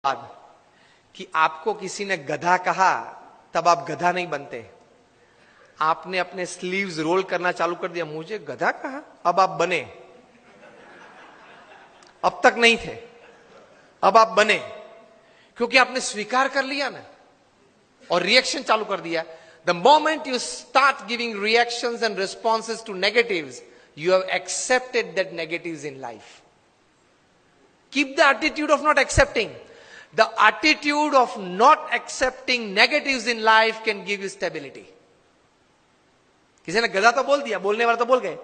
बाद कि आपको किसी ने गधा कहा तब आप गधा नहीं बनते। आपने अपने स्लीव्स रोल करना चालू कर दिया, मुझे गधा कहा, अब आप बने। अब तक नहीं थे, अब आप बने, क्योंकि आपने स्वीकार कर लिया ना और रिएक्शन चालू कर दिया। The moment you start giving reactions and responses to negatives, you have accepted that negatives in life. Keep the attitude of not accepting. The attitude of not accepting negatives in life can give you stability. किसी ने गधा तो बोल दिया, बोलने वाला तो बोल गए।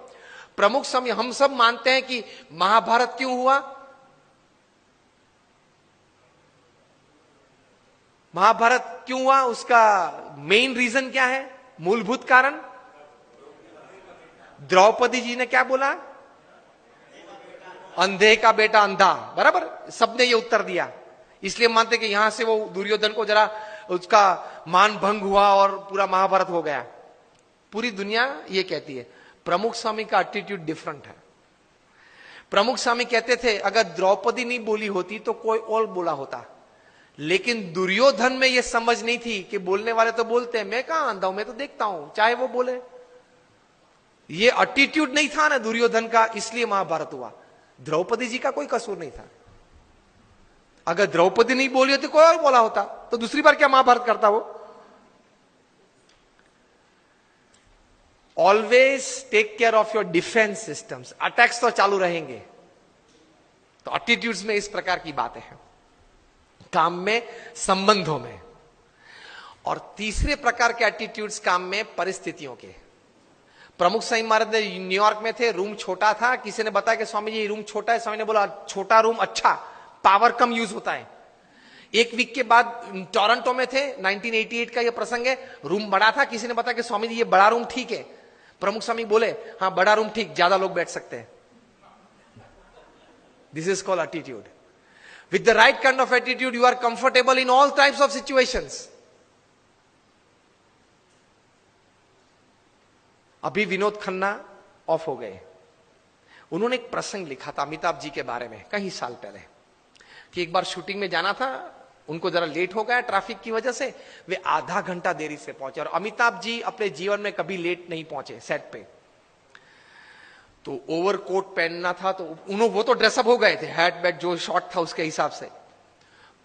प्रमुख समय हम सब मानते हैं कि महाभारत क्यों हुआ? महाभारत क्यों हुआ? उसका मेन रीजन क्या है? मूलभूत कारण द्रौपदी जी ने क्या बोला? अंधे का बेटा अंधा। बराबर, सबने ये उत्तर दिया। इसलिए मानते कि यहां से वो दुर्योधन को जरा उसका मान भंग हुआ और पूरा महाभारत हो गया। पूरी दुनिया ये कहती है। प्रमुख स्वामी का एटीट्यूड डिफरेंट है। प्रमुख स्वामी कहते थे अगर द्रौपदी नहीं बोली होती तो कोई और बोला होता, लेकिन दुर्योधन में यह समझ नहीं थी कि बोलने वाले तो बोलते हैं, मैं कहां अंधा हूं, मैं तो देखता हूं, चाहे वो बोले। ये एटीट्यूड नहीं था ना दुर्योधन का, इसलिए महाभारत हुआ। द्रौपदी जी का कोई कसूर नहीं था। अगर द्रौपदी नहीं बोली होती कोई और बोला होता तो दूसरी बार क्या महाभारत करता वो? Always take care of your defence systems. Attacks तो चालू रहेंगे। तो एटीट्यूड्स में इस प्रकार की बातें हैं, काम में, संबंधों में। और तीसरे प्रकार के एटीट्यूड्स काम में परिस्थितियों के। प्रमुख स्वामी महाराज ने न्यूयॉर्क में थे, रूम छोटा था। किसी ने बताया कि स्वामी जी रूम छोटा है। स्वामी ने बोला छोटा रूम अच्छा, पावर कम यूज होता है। एक वीक के बाद टोरंटो में थे, 1988 का ये प्रसंग है। रूम बड़ा था। किसी ने बताया कि स्वामी जी ये बड़ा रूम ठीक है। प्रमुख स्वामी बोले हाँ बड़ा रूम ठीक, ज्यादा लोग बैठ सकते हैं। This is called attitude. With the right kind of attitude you are comfortable in all types of situations. अभी विनोद खन्ना ऑफ हो गए। उन्होंने एक प्रसंग लिखा था अमिताभ जी के बारे में कई साल पहले, कि एक बार शूटिंग में जाना था, उनको जरा लेट हो गया ट्रैफिक की वजह से, वे आधा घंटा देरी से पहुंचे। और अमिताभ जी अपने जीवन में कभी लेट नहीं पहुंचे सेट पे। तो ओवरकोट पहनना था, तो वो तो ड्रेसअप हो गए थे, हैट बैट जो शॉर्ट था उसके हिसाब से।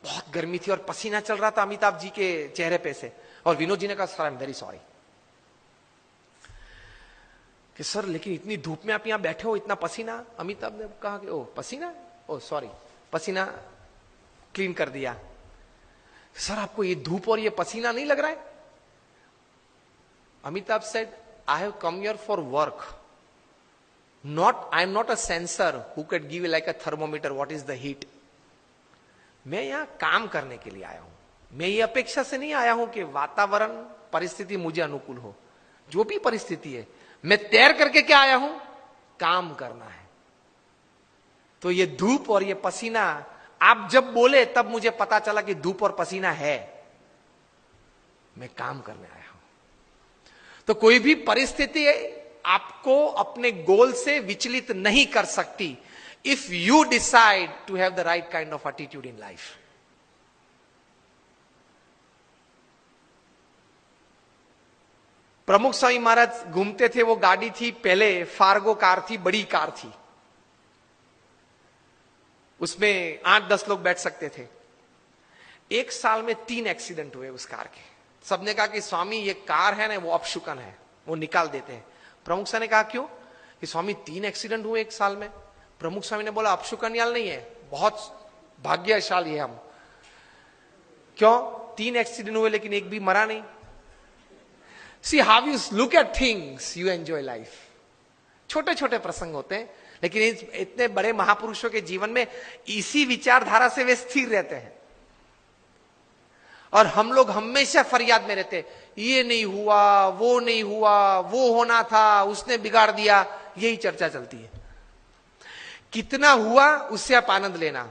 बहुत गर्मी थी और पसीना चल रहा था अमिताभ जी के चेहरे पे से। और विनोद जी ने कहा sir I am very sorry कि सर लेकिन इतनी धूप में आप यहां बैठे हो, इतना पसीना। अमिताभ ने कहा कि ओ पसीना, ओ सॉरी, पसीना क्लीन कर दिया। सर आपको ये धूप और ये पसीना नहीं लग रहा है? Amitabh said I have come here for work, not I am not a sensor who can give like a thermometer what is the heat. मैं यहां काम करने के लिए आया हूं। मैं ये अपेक्षा से नहीं आया हूं कि वातावरण परिस्थिति मुझे अनुकूल हो। जो भी परिस्थिति है, मैं तैर करके क्या आया हूं? काम करना है। तो ये धूप और ये पसीना, आप जब बोले तब मुझे पता चला कि धूप और पसीना है, मैं काम करने आया हूं। तो कोई भी परिस्थिति आपको अपने गोल से विचलित नहीं कर सकती, if you decide to have the right kind of attitude in life. Pramukh Swami महाराज घूमते थे, वो गाड़ी थी पहले फार्गो कार थी, बड़ी कार थी, उसमें 8-10 लोग बैठ सकते थे। एक साल में 3 एक्सीडेंट हुए उस कार के। सबने कहा कि स्वामी ये कार है ना वो अपशुकन है, वो निकाल देते हैं। प्रमुख स्वामी ने कहा क्यों? कि स्वामी 3 एक्सीडेंट हुए एक साल में। प्रमुख स्वामी ने बोला अपशुकन याल नहीं है, बहुत भाग्यशाली है हम। क्यों? 3 एक्सीडेंट हुए लेकिन एक भी मरा नहीं। See how you look at things, you enjoy life. छोटे छोटे प्रसंग होते हैं, लेकिन इतने बड़े महापुरुषों के जीवन में इसी विचारधारा से वे स्थिर रहते हैं। और हम लोग हमेशा फरियाद में रहते, ये नहीं हुआ, वो नहीं हुआ, वो होना था, उसने बिगाड़ दिया, यही चर्चा चलती है। कितना हुआ उससे आप आनंद लेना।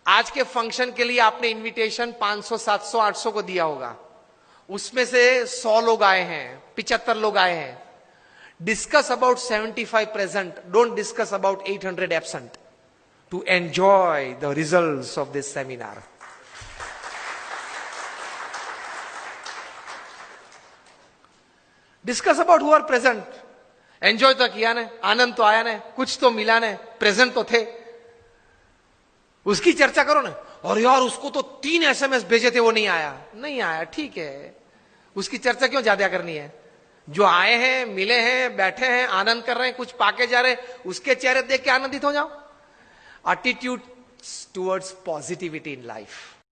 आज के फंक्शन के लिए आपने इनविटेशन 500, 700, 800 को दिया होगा, उसमें से 100 लोग आए हैं, 75 लोग आए हैं। Discuss about 75 present, don't discuss about 800 absent to enjoy the results of this seminar. Discuss about who are present. Enjoy तो किया ने, आनंद तो आया ने, कुछ तो मिला ने, प्रेजेंट तो थे. उसकी चर्चा करो ना. और यार उसको तो 3 SMS भेजे थे, वो नहीं आया. नहीं आया, ठीक है. उसकी चर्चा क्यों ज्यादा करनी है? जो आए हैं, मिले हैं, बैठे हैं, आनंद कर रहे हैं, कुछ पाके जा रहे हैं, उसके चेहरे देख के आनंदित हो जाओ. Attitude towards positivity in life.